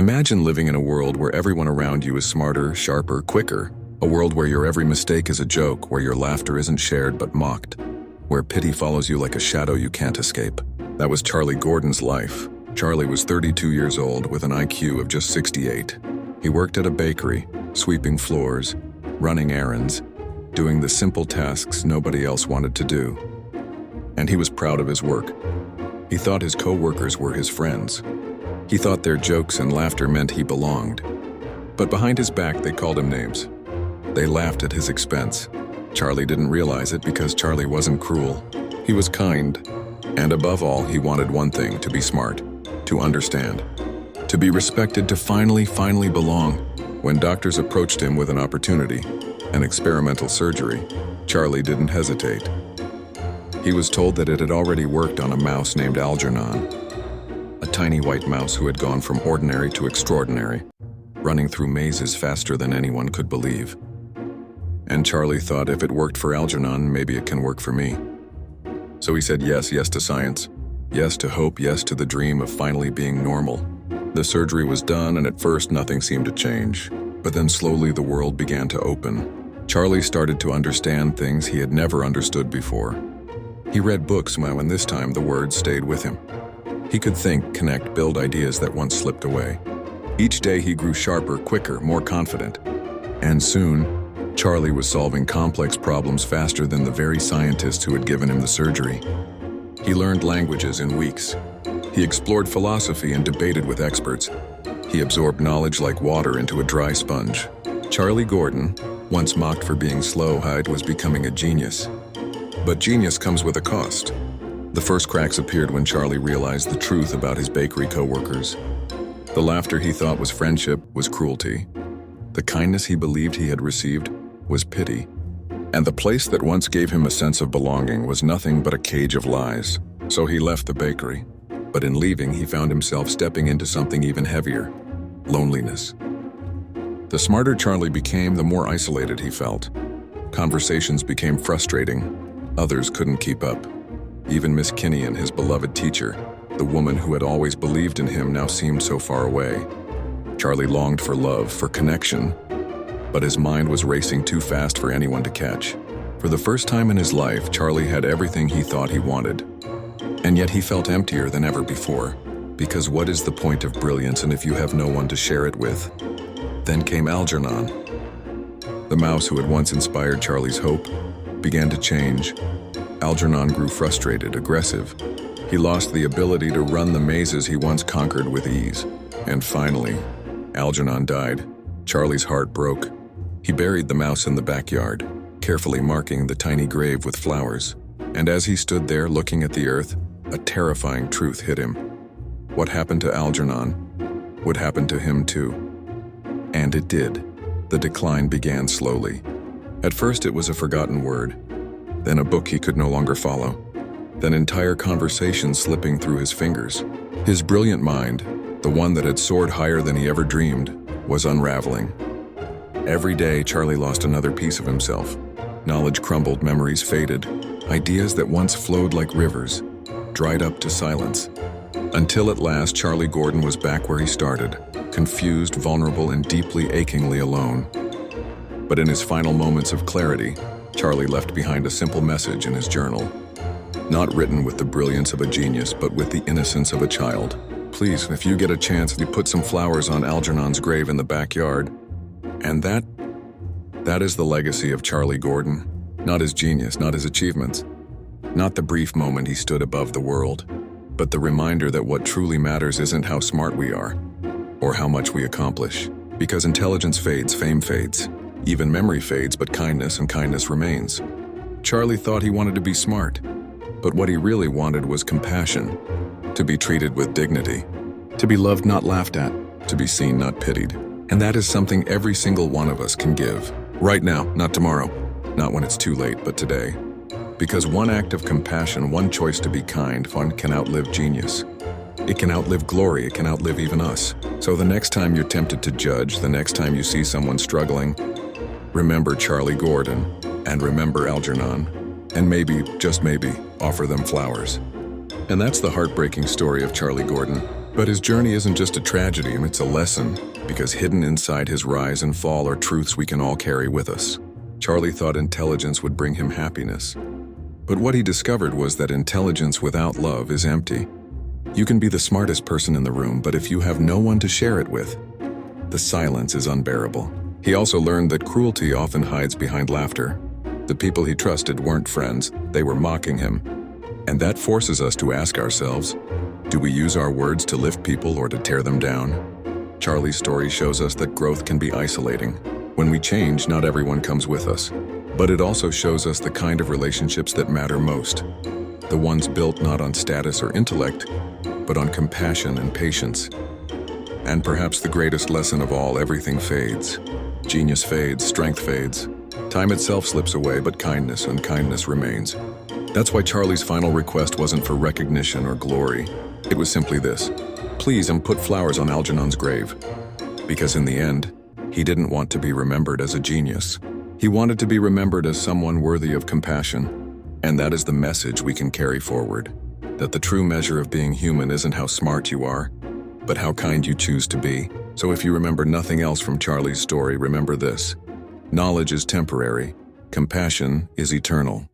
Imagine living in a world where everyone around you is smarter, sharper, quicker. A world where your every mistake is a joke, where your laughter isn't shared but mocked, where pity follows you like a shadow you can't escape. That was Charlie Gordon's life. Charlie was 32 years old with an IQ of just 68. He worked at a bakery, sweeping floors, running errands, doing the simple tasks nobody else wanted to do. And he was proud of his work. He thought his co-workers were his friends. He thought their jokes and laughter meant he belonged. But behind his back, they called him names. They laughed at his expense. Charlie didn't realize it because Charlie wasn't cruel. He was kind. And above all, he wanted one thing: to be smart, to understand, to be respected, to finally belong. When doctors approached him with an opportunity, an experimental surgery, Charlie didn't hesitate. He was told that it had already worked on a mouse named Algernon, a tiny white mouse who had gone from ordinary to extraordinary, running through mazes faster than anyone could believe. And Charlie thought, if it worked for Algernon, maybe it can work for me. So he said yes to science, yes to hope, yes to the dream of finally being normal. The surgery was done, and at first nothing seemed to change. But then slowly the world began to open. Charlie started to understand things he had never understood before. He read books now, and this time the words stayed with him. He could think, connect, build ideas that once slipped away. Each day he grew sharper, quicker, more confident. And soon, Charlie was solving complex problems faster than the very scientists who had given him the surgery. He learned languages in weeks. He explored philosophy and debated with experts. He absorbed knowledge like water into a dry sponge. Charlie Gordon, once mocked for being slow-eyed, was becoming a genius. But genius comes with a cost. The first cracks appeared when Charlie realized the truth about his bakery co-workers. The laughter he thought was friendship was cruelty. The kindness he believed he had received was pity. And the place that once gave him a sense of belonging was nothing but a cage of lies. So he left the bakery. But in leaving, he found himself stepping into something even heavier: loneliness. The smarter Charlie became, the more isolated he felt. Conversations became frustrating. Others couldn't keep up. Even Miss Kinnean, his beloved teacher, the woman who had always believed in him, now seemed so far away. Charlie longed for love, for connection, but his mind was racing too fast for anyone to catch. For the first time in his life, Charlie had everything he thought he wanted. And yet he felt emptier than ever before. Because what is the point of brilliance if you have no one to share it with? Then came Algernon. The mouse who had once inspired Charlie's hope began to change. Algernon grew frustrated, aggressive. He lost the ability to run the mazes he once conquered with ease. And finally, Algernon died. Charlie's heart broke. He buried the mouse in the backyard, carefully marking the tiny grave with flowers. And as he stood there looking at the earth, a terrifying truth hit him. What happened to Algernon would happen to him too. And it did. The decline began slowly. At first it was a forgotten word, then a book he could no longer follow, then entire conversations slipping through his fingers. His brilliant mind, the one that had soared higher than he ever dreamed, was unraveling. Every day Charlie lost another piece of himself. Knowledge crumbled, memories faded. Ideas that once flowed like rivers dried up to silence. Until at last, Charlie Gordon was back where he started, confused, vulnerable, and deeply, achingly alone. But in his final moments of clarity, Charlie left behind a simple message in his journal. Not written with the brilliance of a genius, but with the innocence of a child. Please, if you get a chance, you put some flowers on Algernon's grave in the backyard. And that is the legacy of Charlie Gordon. Not his genius, not his achievements, not the brief moment he stood above the world, but the reminder that what truly matters isn't how smart we are, or how much we accomplish. Because intelligence fades, fame fades, even memory fades, but kindness and kindness remains. Charlie thought he wanted to be smart, but what he really wanted was compassion, to be treated with dignity, to be loved, not laughed at, to be seen, not pitied. And that is something every single one of us can give. Right now, not tomorrow. Not when it's too late, but today. Because one act of compassion, one choice to be kind, one can outlive genius. It can outlive glory, it can outlive even us. So the next time you're tempted to judge, the next time you see someone struggling, remember Charlie Gordon, and remember Algernon, and maybe, just maybe, offer them flowers. And that's the heartbreaking story of Charlie Gordon. But his journey isn't just a tragedy, it's a lesson, because hidden inside his rise and fall are truths we can all carry with us. Charlie thought intelligence would bring him happiness. But what he discovered was that intelligence without love is empty. You can be the smartest person in the room, but if you have no one to share it with, the silence is unbearable. He also learned that cruelty often hides behind laughter. The people he trusted weren't friends, they were mocking him. And that forces us to ask ourselves, do we use our words to lift people or to tear them down? Charlie's story shows us that growth can be isolating. When we change, not everyone comes with us. But it also shows us the kind of relationships that matter most. The ones built not on status or intellect, but on compassion and patience. And perhaps the greatest lesson of all, everything fades. Genius fades, strength fades. Time itself slips away, but kindness and kindness remains. That's why Charlie's final request wasn't for recognition or glory. It was simply this: please put flowers on Algernon's grave. Because in the end, he didn't want to be remembered as a genius. He wanted to be remembered as someone worthy of compassion. And that is the message we can carry forward. That the true measure of being human isn't how smart you are, but how kind you choose to be. So if you remember nothing else from Charlie's story, remember this: knowledge is temporary, compassion is eternal.